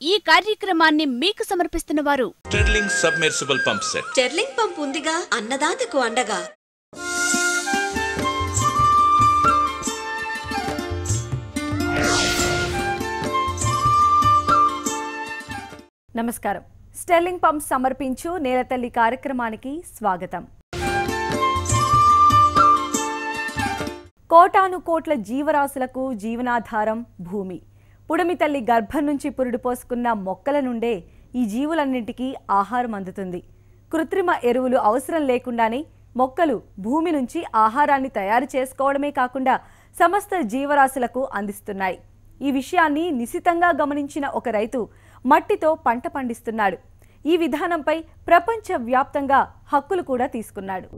ఈ కార్యక్రమాన్ని మీకు సమర్పిస్తున్నవారు Sterling submersible pump set. Sterling pump ఉందిగా అన్నదాతకు అండగా. నమస్కారం. స్టెర్లింగ్ పంప్ సమర్పించు నేలతల్లి కార్యక్రమానికి స్వాగతం. కోటాను కోట్ల జీవరాశులకు జీవనాధారం భూమి. పుడమి తల్లి గర్భం నుంచి పురుడు పోసుకున్న మొక్కల నుండే ఈ జీవులన్నింటికీ ఆహారం అందుతుంది. కృత్రిమ ఎరువులు అవసరం లేకుండానే మొక్కలు భూమి నుంచి ఆహారాన్ని తయారు చేసుకోవడమే కాకుండా సమస్త జీవరాశులకు అందిస్తున్నాయి. ఈ విషయాన్ని నిశితంగా గమనించిన ఒక రైతు మట్టితో పంట పండిస్తున్నాడు. ఈ విధానంపై ప్రపంచవ్యాప్తంగా హక్కులు కూడా తీసుకున్నాడు.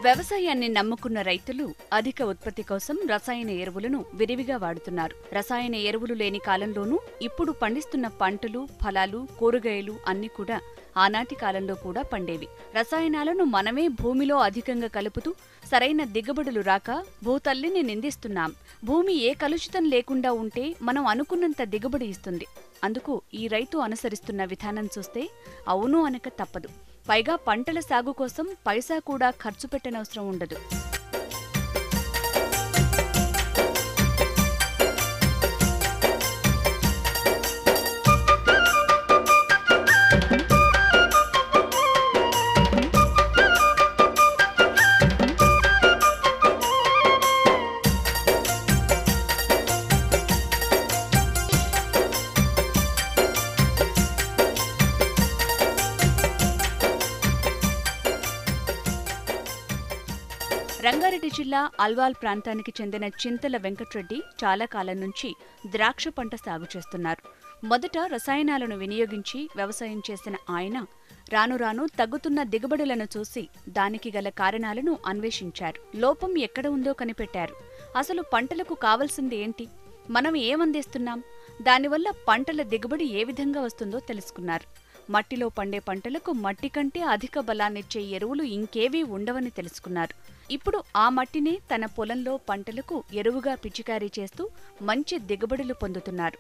వ్యవసాయాన్ని నమ్ముకున్న రైతులు అధిక ఉత్పత్తి కోసం రసాయన ఎరువులను విరివిగా వాడుతున్నారు. రసాయన ఎరువులు లేని కాలంలోనూ ఇప్పుడు పండిస్తున్న పంటలు, ఫలాలు, కూరగాయలు అన్నీ కూడా ఆనాటి కాలంలో కూడా పండేవి. రసాయనాలను మనమే భూమిలో అధికంగా కలుపుతూ సరైన దిగుబడులు రాక భూతల్లిని నిందిస్తున్నాం. భూమి ఏ కలుషితం లేకుండా ఉంటే మనం అనుకున్నంత దిగుబడి ఇస్తుంది. అందుకు ఈ రైతు అనుసరిస్తున్న విధానం చూస్తే అవును అనక తప్పదు. పైగా పంటల సాగు కోసం పైసా కూడా ఖర్చు పెట్టనవసరం ఉండదు. రంగారెడ్డి జిల్లా అల్వాల్ ప్రాంతానికి చెందిన చింతల వెంకట్రెడ్డి చాలా కాలం నుంచి ద్రాక్ష పంట సాగు చేస్తున్నారు. మొదట రసాయనాలను వినియోగించి వ్యవసాయం చేసిన ఆయన రాను రాను తగ్గుతున్న దిగుబడులను చూసి దానికి గల కారణాలను అన్వేషించారు. లోపం ఎక్కడ ఉందో కనిపెట్టారు. అసలు పంటలకు కావలసింది ఏంటి, మనం ఏమందిస్తున్నాం, దానివల్ల పంటల దిగుబడి ఏ విధంగా వస్తుందో తెలుసుకున్నారు. మట్టిలో పండే పంటలకు మట్టి కంటే అధిక బలాన్నిచ్చే ఎరువులు ఇంకేవీ ఉండవని తెలుసుకున్నారు. ఇప్పుడు ఆ మట్టినే తన పొలంలో పంటలకు ఎరువుగా పిచికారీ చేస్తూ మంచి దిగుబడులు పొందుతున్నారు.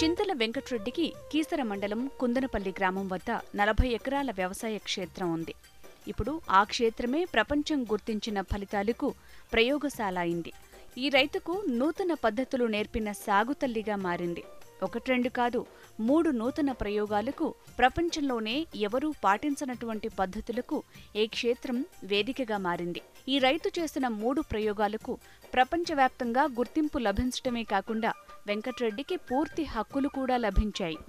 చింతల వెంకట్రెడ్డికి కీసర మండలం కుందనపల్లి గ్రామం వద్ద 40 ఎకరాల వ్యవసాయ క్షేత్రం ఉంది. ఇప్పుడు ఆ క్షేత్రమే ప్రపంచం గుర్తించిన ఫలితాలకు ప్రయోగశాల అయింది. ఈ రైతుకు నూతన పద్ధతులు నేర్పిన సాగుతల్లిగా మారింది. 1-2 కాదు, 3 నూతన ప్రయోగాలకు, ప్రపంచంలోనే ఎవరూ పాటించనటువంటి పద్ధతులకు ఈ క్షేత్రం వేదికగా మారింది. ఈ రైతు చేసిన 3 ప్రయోగాలకు ప్రపంచవ్యాప్తంగా గుర్తింపు లభించటమే కాకుండా వెంకట్రెడ్డికి పూర్తి హక్కులు కూడా లభించాయి.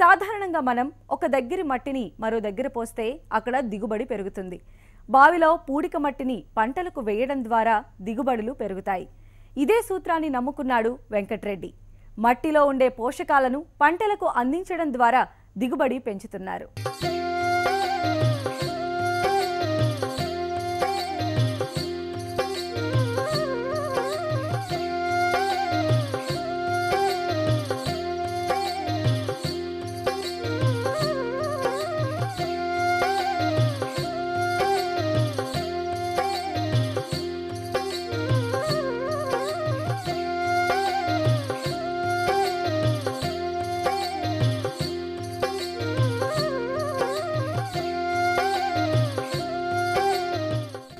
సాధారణంగా మనం ఒక దగ్గరి మట్టిని మరో దగ్గర పోస్తే అక్కడ దిగుబడి పెరుగుతుంది. బావిలో పూడిక మట్టిని పంటలకు వేయడం ద్వారా దిగుబడులు పెరుగుతాయి. ఇదే సూత్రాన్ని నమ్ముకున్నాడు వెంకట్రెడ్డి. మట్టిలో ఉండే పోషకాలను పంటలకు అందించడం ద్వారా దిగుబడి పెంచుతున్నారు.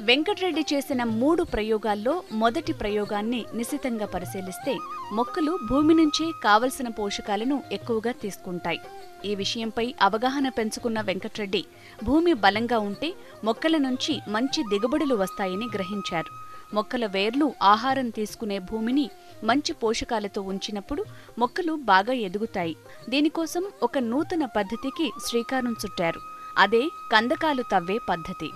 వెంకట్రెడ్డి చేసిన 3 ప్రయోగాల్లో మొదటి ప్రయోగాన్ని నిశితంగా పరిశీలిస్తే మొక్కలు భూమి నుంచే కావలసిన పోషకాలను ఎక్కువగా తీసుకుంటాయి. ఈ విషయంపై అవగాహన పెంచుకున్న వెంకట్రెడ్డి భూమి బలంగా ఉంటే మొక్కల నుంచి మంచి దిగుబడులు వస్తాయని గ్రహించారు. మొక్కల వేర్లు ఆహారం తీసుకునే భూమిని మంచి పోషకాలతో ఉంచినప్పుడు మొక్కలు బాగా ఎదుగుతాయి. దీనికోసం ఒక నూతన పద్ధతికి శ్రీకారం చుట్టారు. అదే కందకాలు తవ్వే పద్ధతి.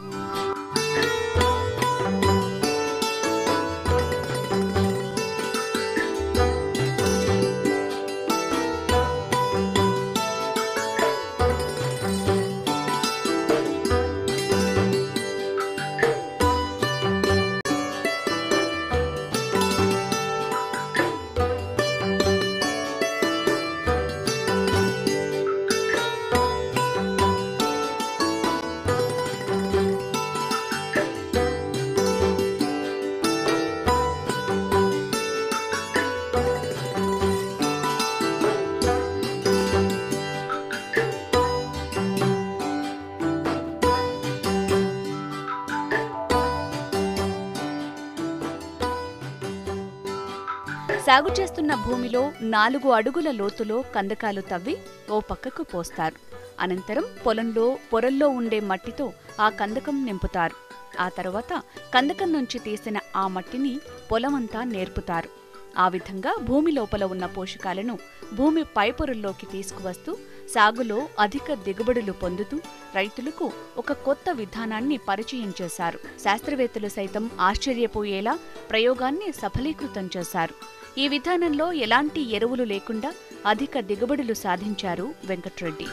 సాగు చేస్తున్న భూమిలో 4 అడుగుల లోతులో కందకాలు తవ్వి ఓ పక్కకు పోస్తారు. అనంతరం పొరల్లో ఉండే మట్టితో ఆ కందకం నింపుతారు. ఆ తర్వాత కందకం నుంచి తీసిన ఆ మట్టిని పొలమంతా నేర్పుతారు. ఆ విధంగా భూమి లోపల ఉన్న పోషకాలను భూమి పైపొరల్లోకి తీసుకువస్తూ సాగులో అధిక దిగుబడులు పొందుతూ రైతులకు ఒక కొత్త విధానాన్ని పరిచయం చేశారు. శాస్త్రవేత్తలు సైతం ఆశ్చర్యపోయేలా ప్రయోగాన్ని సఫలీకృతం చేశారు. ఈ విధానంలో ఎలాంటి ఎరువులు లేకుండా అధిక దిగుబడులు సాధించారు వెంకట్రెడ్డి.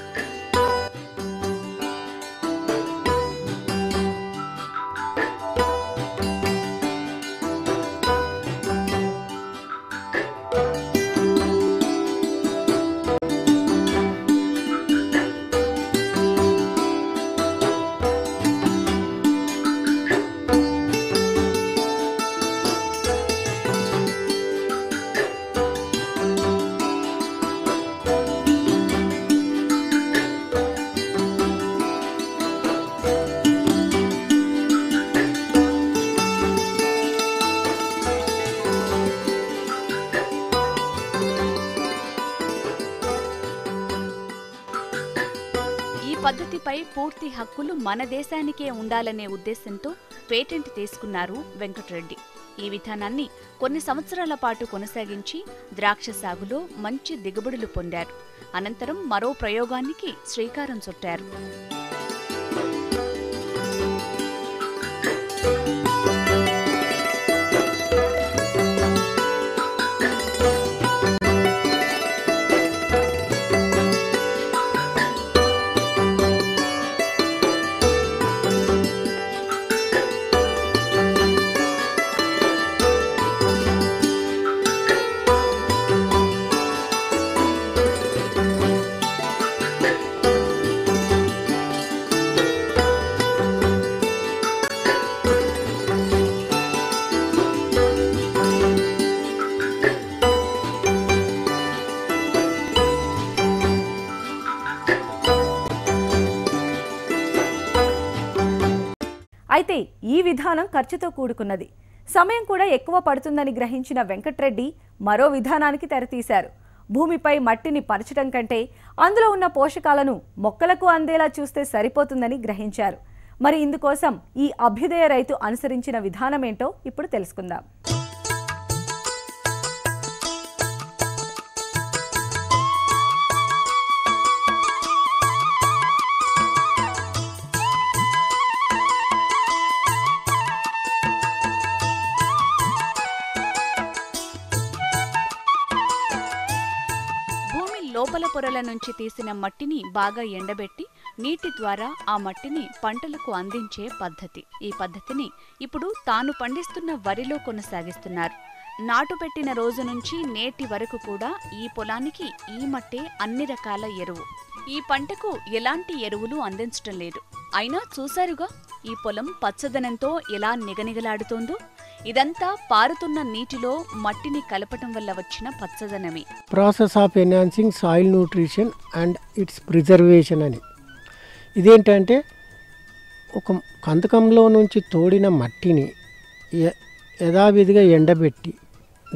పద్ధతిపై పూర్తి హక్కులు మన దేశానికే ఉండాలనే ఉద్దేశంతో పేటెంట్ తీసుకున్నారు వెంకట్రెడ్డి. ఈ విధానాన్ని కొన్ని సంవత్సరాల పాటు కొనసాగించి ద్రాక్ష సాగులో మంచి దిగుబడులు పొందారు. అనంతరం మరో ప్రయోగానికి శ్రీకారం చుట్టారు. అయితే ఈ విధానం ఖర్చుతో కూడుకున్నది, సమయం కూడా ఎక్కువ పడుతుందని గ్రహించిన వెంకట్రెడ్డి మరో విధానానికి తెరతీశారు. భూమిపై మట్టిని పరచడం కంటే అందులో ఉన్న పోషకాలను మొక్కలకు అందేలా చూస్తే సరిపోతుందని గ్రహించారు. మరి ఇందుకోసం ఈ అభ్యుదయ రైతు అనుసరించిన విధానమేంటో ఇప్పుడు తెలుసుకుందాం. లోపల పొరల నుంచి తీసిన మట్టిని బాగా ఎండబెట్టి నీటి ద్వారా ఆ మట్టిని పంటలకు అందించే పద్ధతి. ఈ పద్ధతిని ఇప్పుడు తాను పండిస్తున్న వరిలో కొనసాగిస్తున్నారు. నాటు పెట్టిన రోజు నుంచి నేటి వరకు కూడా ఈ పొలానికి ఈ మట్టే అన్ని రకాల ఎరువు. ఈ పంటకు ఎలాంటి ఎరువులు అందించటం లేదు. అయినా చూశారుగా ఈ పొలం పచ్చదనంతో ఎలా నిగనిగలాడుతోందో. ఇదంతా పారుతున్న నీటిలో మట్టిని కలపటం వల్ల వచ్చిన పచ్చదనమే. Process of enhancing soil nutrition and its preservation అని. ఇదేంటంటే ఒక కందకంలో నుంచి తోడిన మట్టిని యథావిధిగా ఎండబెట్టి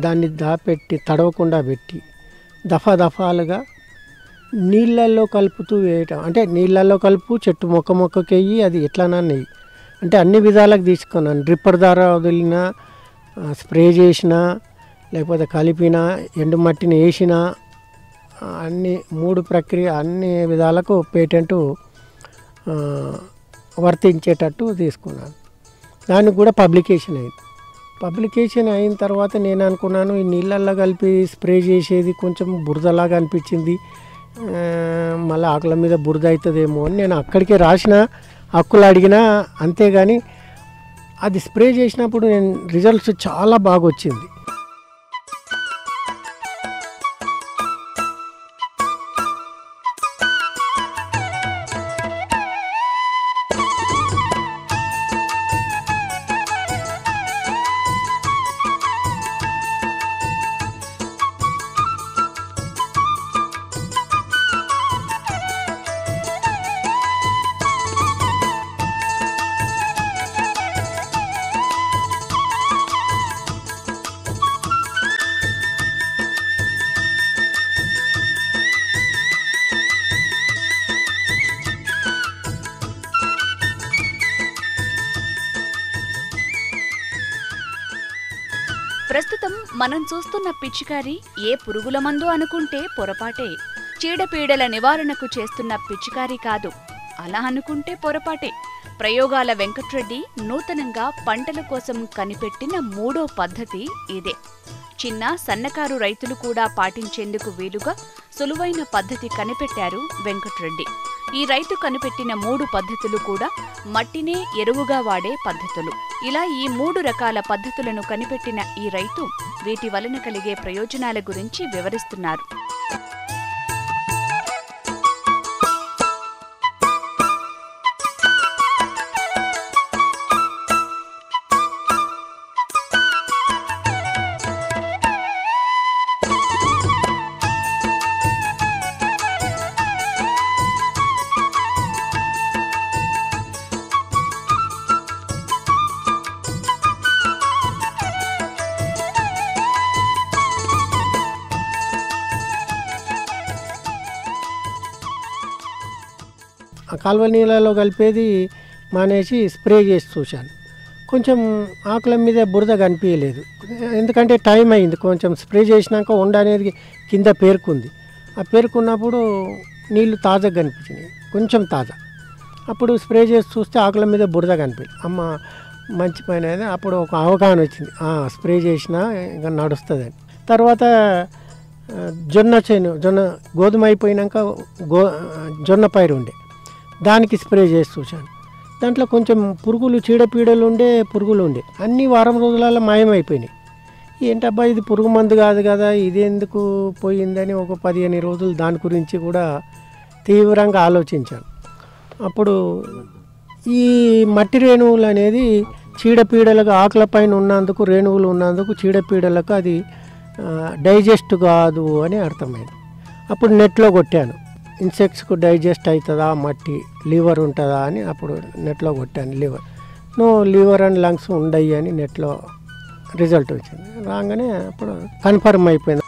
దాన్ని దాపెట్టి తడవకుండా పెట్టి దఫాలుగా నీళ్ళల్లో కలుపుతూ వేయటం. అంటే నీళ్ళల్లో కలుపు, చెట్టు మొక్కకి వేయి, అది ఎట్లన్నా నెయ్యి. అంటే అన్ని విధాలకు తీసుకున్నాను. డ్రిప్పర్ ద్వారా వదిలినా, స్ప్రే చేసినా, లేకపోతే కలిపినా, ఎండు మట్టిని వేసినా, అన్ని 3 ప్రక్రియ అన్ని విధాలకు పేటెంట్ వర్తించేటట్టు తీసుకున్నాను. దానికి కూడా పబ్లికేషన్ అయింది. పబ్లికేషన్ అయిన తర్వాత నేను అనుకున్నాను ఈ నీళ్ళల్లో కలిపి స్ప్రే చేసేది కొంచెం బురదలాగా అనిపించింది, మళ్ళీ ఆకుల మీద బురద అవుతుందేమో అని నేను అక్కడికే రాసిన, హక్కులు అడిగినా. అంతేగాని అది స్ప్రే చేసినప్పుడు నేను రిజల్ట్స్ చాలా బాగా వచ్చింది. ప్రస్తుతం మనం చూస్తున్న పిచికారీ ఏ పురుగుల మందు అనుకుంటే పొరపాటే. చీడపీడల నివారణకు చేస్తున్న పిచికారీ కాదు, అలా అనుకుంటే పొరపాటే. ప్రయోగాల వెంకట్రెడ్డి నూతనంగా పంటల కోసం కనిపెట్టిన 3వ పద్ధతి ఇదే. చిన్న సన్నకారు రైతులు కూడా పాటించేందుకు వీలుగా సులువైన పద్ధతి కనిపెట్టారు వెంకట్రెడ్డి. ఈ రైతు కనిపెట్టిన 3 పద్ధతులు కూడా మట్టినే ఎరువుగా వాడే పద్ధతులు. ఇలా ఈ 3 రకాల పద్ధతులను కనిపెట్టిన ఈ రైతు వీటి వలన కలిగే ప్రయోజనాల గురించి వివరిస్తున్నారు. ఆ కాలువ నీళ్ళలో కలిపేది మానేసి స్ప్రే చేసి చూశాను. కొంచెం ఆకుల మీద బురద కనిపించలేదు, ఎందుకంటే టైం అయింది. కొంచెం స్ప్రే చేసినాక ఉండ అనేది కింద పేరుకుంది. ఆ పేరుకున్నప్పుడు నీళ్లు తాజాగా కనిపించినాయి, కొంచెం తాజా. అప్పుడు స్ప్రే చేసి చూస్తే ఆకుల మీద బురద కనిపించింది. అమ్మ మంచి పైన అప్పుడు ఒక అవగాహన వచ్చింది, స్ప్రే చేసినా ఇంకా నడుస్తుందని. తర్వాత జొన్న గోధుమ అయిపోయినాక జొన్న పైరు ఉండే, దానికి స్ప్రే చేసి చూశాను. దాంట్లో కొంచెం పురుగులు, చీడపీడలు పురుగులు ఉండే, అన్నీ వారం రోజులలో మాయమైపోయినాయి. ఏంటబ్బా ఇది పురుగు మందు కాదు కదా, ఇది ఎందుకు పోయిందని ఒక 15 రోజులు దాని గురించి కూడా తీవ్రంగా ఆలోచించాను. అప్పుడు ఈ మట్టి రేణువులు అనేది చీడపీడలకు ఆకుల పైన ఉన్నందుకు, రేణువులు ఉన్నందుకు చీడపీడలకు అది డైజెస్ట్ కాదు అని అర్థమైంది. అప్పుడు నెట్లో కొట్టాను, ఇన్సెక్ట్స్కు డైజెస్ట్ అవుతుందా మట్టి, లివర్ ఉంటుందా అని అప్పుడు నెట్లో కొట్టాను. లివర్ అండ్ లంగ్స్ ఉండయి అని నెట్లో రిజల్ట్ వచ్చింది. రాగానే అప్పుడు కన్ఫర్మ్ అయిపోయింది.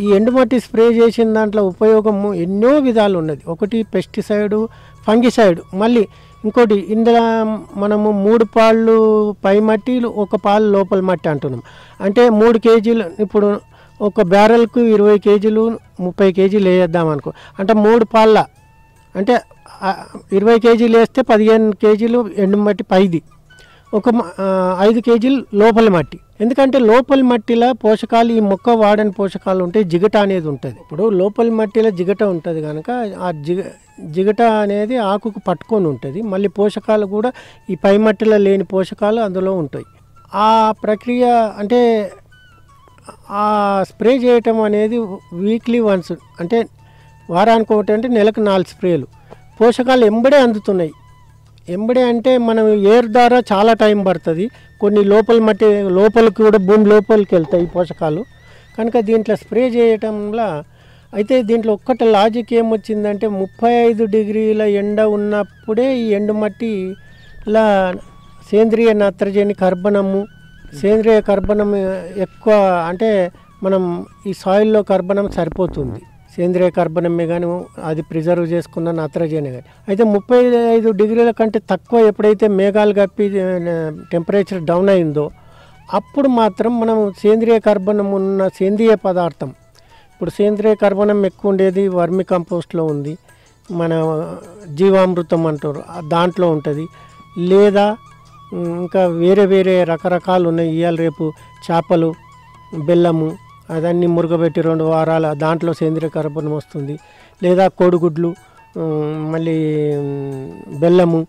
ఈ ఎండుమట్టి స్ప్రే చేసిన దాంట్లో ఉపయోగము ఎన్నో విధాలు ఉన్నది. ఒకటి పెస్టిసైడు, ఫంగిసైడ్, మళ్ళీ ఇంకోటి ఇందులో మనము 3 పాళ్ళు పై మట్టి, 1 పాలు లోపల మట్టి అంటున్నాం. అంటే 3 కేజీలు, ఇప్పుడు ఒక బ్యారెల్కు 20 కేజీలు 30 కేజీలు వేద్దాం అనుకో, అంటే 3 పాళ్ళ అంటే 20 కేజీలు వేస్తే 15 కేజీలు ఎండుమట్టి పైది, ఒక 5 కేజీలు లోపల మట్టి. ఎందుకంటే లోపలి మట్టిలో పోషకాలు ఈ మొక్క వాడని పోషకాలు ఉంటాయి, జిగట అనేది ఉంటుంది. ఇప్పుడు లోపలి మట్టిలో జిగట ఉంటుంది కనుక ఆ జిగట అనేది ఆకుకు పట్టుకొని ఉంటుంది. మళ్ళీ పోషకాలు కూడా ఈ పై మట్టిలో లేని పోషకాలు అందులో ఉంటాయి. ఆ ప్రక్రియ అంటే ఆ స్ప్రే చేయటం అనేది వీక్లీ వన్స్, అంటే వారానికి ఒకటి, అంటే నెలకు 4 స్ప్రేలు. పోషకాలు ఎంబడే అందుతున్నాయి. ఎంబడే అంటే మనం ఎయిర్ ద్వారా చాలా టైం పడుతుంది. కొన్ని లోపల మట్టి లోపలికి కూడా భూమి లోపలికి వెళ్తాయి పోషకాలు. కనుక దీంట్లో స్ప్రే చేయటంలో అయితే దీంట్లో ఒక్కటి లాజిక్ ఏమొచ్చిందంటే 35 డిగ్రీల ఎండ ఉన్నప్పుడే ఈ ఎండు మట్టి ఇలా సేంద్రియ నత్రజని కర్బనము, సేంద్రియ కర్బనం ఎక్కువ, అంటే మనం ఈ సాయిల్లో కర్బనం సరిపోతుంది. సేంద్రియ కర్బనమే కానీ అది ప్రిజర్వ్ చేసుకున్న నత్రజని కానీ. అయితే 35 డిగ్రీల కంటే తక్కువ ఎప్పుడైతే మేఘాలు కప్పి టెంపరేచర్ డౌన్ అయిందో అప్పుడు మాత్రం మనం సేంద్రియ కర్బనం ఉన్న సేంద్రియ పదార్థం, ఇప్పుడు సేంద్రియ కర్బనం ఎక్కువ ఉండేది వర్మి కంపోస్ట్లో ఉంది, మన జీవామృతం అంటారు దాంట్లో ఉంటుంది, లేదా ఇంకా వేరే వేరే రకరకాలు ఉన్నాయి. ఇవాళ రేపు చేపలు, బెల్లము అదన్నీ మురగబెట్టి 2 వారాల దాంట్లో సేంద్రియ కర్బనం వస్తుంది, లేదా కోడిగుడ్లు, మళ్ళీ బెల్లము,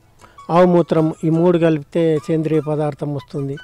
ఆవు మూత్రం, ఈ 3 కలిపితే సేంద్రియ పదార్థం వస్తుంది.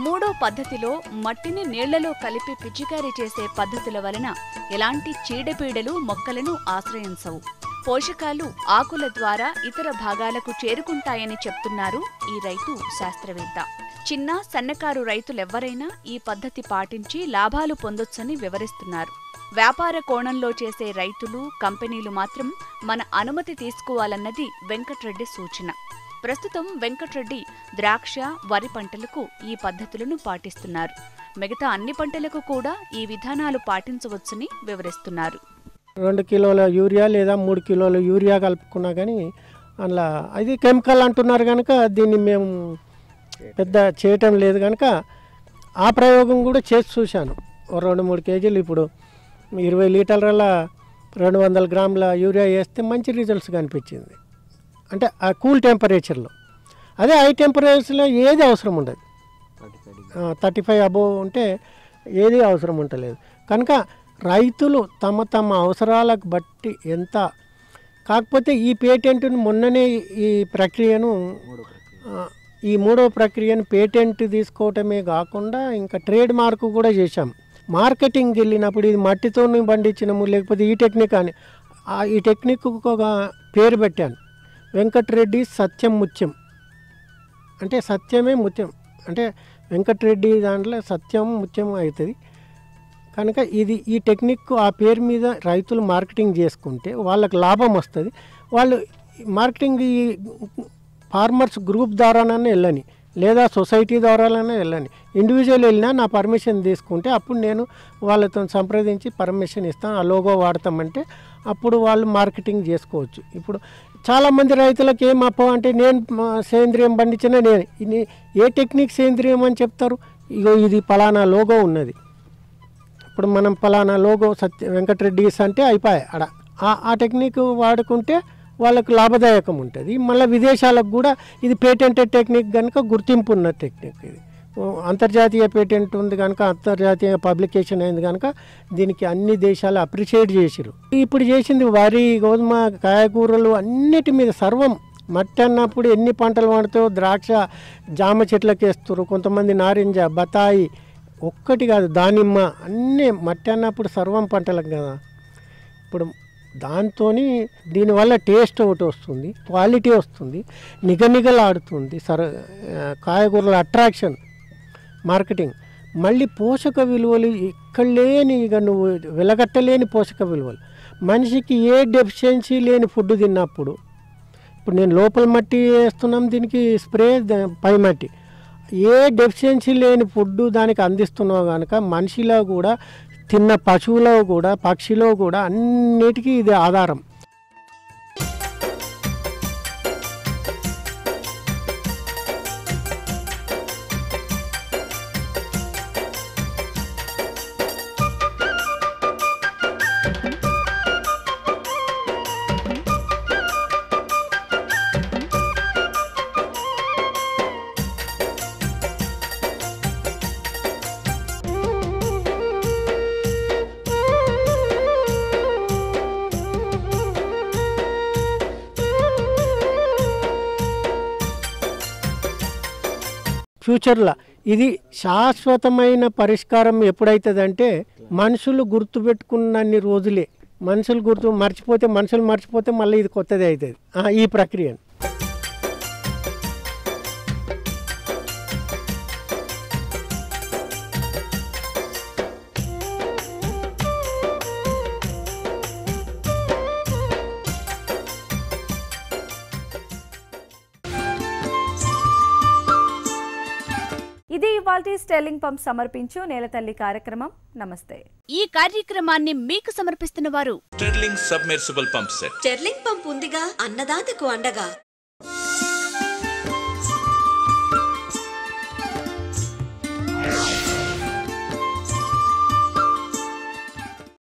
మూడో పద్ధతిలో మట్టిని నీళ్లలో కలిపి పిచికారీ చేసే పద్ధతుల వలన ఎలాంటి చీడపీడలు మొక్కలను ఆశ్రయించవు. పోషకాలు ఆకుల ద్వారా ఇతర భాగాలకు చేరుకుంటాయని చెప్తున్నారు ఈ రైతు శాస్త్రవేత్త. చిన్న సన్నకారు రైతులెవ్వరైనా ఈ పద్ధతి పాటించి లాభాలు పొందొచ్చని వివరిస్తున్నారు. వ్యాపార కోణంలో చేసే రైతులు, కంపెనీలు మాత్రం మన అనుమతి తీసుకోవాలన్నది వెంకట్రెడ్డి సూచన. ప్రస్తుతం వెంకట్రెడ్డి ద్రాక్ష, వరి పంటలకు ఈ పద్ధతులను పాటిస్తున్నారు. మిగతా అన్ని పంటలకు కూడా ఈ విధానాలు పాటించవచ్చని వివరిస్తున్నారు. 2 కిలోల యూరియా లేదా 3 కిలోల యూరియా కలుపుకున్నా కానీ అందులో అది కెమికల్ అంటున్నారు కనుక దీన్ని మేము పెద్ద చేయటం లేదు కనుక ఆ ప్రయోగం కూడా చేసి చూశాను. 2-3 కేజీలు, ఇప్పుడు 20 లీటర్ల 200 గ్రాముల యూరియా వేస్తే మంచి రిజల్ట్స్ కనిపించింది. అంటే ఆ కూల్ టెంపరేచర్లో. అదే హై టెంపరేచర్లో ఏది అవసరం ఉండదు. 35 అబోవ్ ఉంటే ఏది అవసరం ఉండలేదు. కనుక రైతులు తమ తమ అవసరాలకు బట్టి ఎంత, కాకపోతే ఈ పేటెంట్ను మొన్ననే ఈ ప్రక్రియను ఈ 3వ ప్రక్రియను పేటెంట్ తీసుకోవటమే కాకుండా ఇంకా ట్రేడ్ మార్క్ కూడా చేశాం. మార్కెటింగ్కి వెళ్ళినప్పుడు ఇది మట్టితో పండించినము లేకపోతే ఈ టెక్నిక్ అని, ఈ టెక్నిక్ ఒక పేరు పెట్టాను, వెంకట్రెడ్డి సత్యం ముత్యం. అంటే సత్యమే ముత్యం, అంటే వెంకట్రెడ్డి దాంట్లో సత్యం ముత్యం అవుతుంది కనుక ఇది ఈ టెక్నిక్ ఆ పేరు మీద రైతులు మార్కెటింగ్ చేసుకుంటే వాళ్ళకి లాభం వస్తుంది. వాళ్ళు మార్కెటింగ్ ఈ ఫార్మర్స్ గ్రూప్ ద్వారానైనా వెళ్ళని, లేదా సొసైటీ ద్వారానైనా వెళ్ళని, ఇండివిజువల్ వెళ్ళినా నా పర్మిషన్ తీసుకుంటే అప్పుడు నేను వాళ్ళతో సంప్రదించి పర్మిషన్ ఇస్తాను, ఆ లోగో వాడతామంటే అప్పుడు వాళ్ళు మార్కెటింగ్ చేసుకోవచ్చు. ఇప్పుడు చాలామంది రైతులకు ఏం అప్ప అంటే నేను సేంద్రియం పండించిన నేను ఏ టెక్నిక్ సేంద్రియం అని చెప్తారు. ఇగో ఇది పలానా లోగో ఉన్నది, ఇప్పుడు మనం పలానా లోగో వెంకట్రెడ్డిస్ అంటే అయిపోయాయి అక్కడ. ఆ టెక్నిక్ వాడుకుంటే వాళ్ళకు లాభదాయకం ఉంటుంది. మళ్ళీ విదేశాలకు కూడా ఇది పేటెంటెడ్ టెక్నిక్ కనుక గుర్తింపు ఉన్న టెక్నిక్. ఇది అంతర్జాతీయ పేటెంట్ ఉంది కనుక, అంతర్జాతీయ పబ్లికేషన్ అయింది కనుక దీనికి అన్ని దేశాలు అప్రిషియేట్ చేసిరు. ఇప్పుడు చేసింది వరి, గోధుమ, కాయగూరలు అన్నిటి మీద సర్వం. మట్టి అన్నప్పుడు ఎన్ని పంటలు పండుతాయో, ద్రాక్ష, జామ చెట్లకి వేస్తారు, కొంతమంది నారింజ, బతాయి, ఒక్కటి కాదు దానిమ్మ, అన్నీ మట్టి అన్నప్పుడు సర్వం పంటలకు కదా. ఇప్పుడు దాంతో దీనివల్ల టేస్ట్ ఒకటి వస్తుంది, క్వాలిటీ వస్తుంది, నిగనిగలాడుతుంది, కాయగూరల అట్రాక్షన్, మార్కెటింగ్, మళ్ళీ పోషక విలువలు ఇక్కడ లేని, ఇక నువ్వు వెలగట్టలేని పోషక విలువలు. మనిషికి ఏ డెఫిషియన్సీ లేని ఫుడ్ తిన్నప్పుడు, ఇప్పుడు నేను లోపల మట్టి వేస్తున్నాం, దీనికి స్ప్రే పై మట్టి, ఏ డెఫిషియన్సీ లేని ఫుడ్ దానికి అందిస్తున్నావు కనుక మనిషిలో కూడా, తిన్న పశువులో కూడా, పక్షిలో కూడా అన్నిటికీ ఇది ఆధారం. ఫ్యూచర్లో ఇది శాశ్వతమైన పరిష్కారం ఎప్పుడైతుందంటే మనుషులు గుర్తుపెట్టుకున్నన్ని రోజులే. మనుషులు మర్చిపోతే మళ్ళీ ఇది కొత్తది అవుతుంది ఈ ప్రక్రియ. ఇది ఇవాల్టి స్టెర్లింగ్ పంప్ సమర్పించు నేలతల్లి కార్యక్రమం. నమస్తే. ఈ కార్యక్రమాన్ని మీకు సమర్పిస్తున్న వారు Sterling Submersible Pump Set. Sterling pump ఉందిగా, అన్నదాతకు అండగా.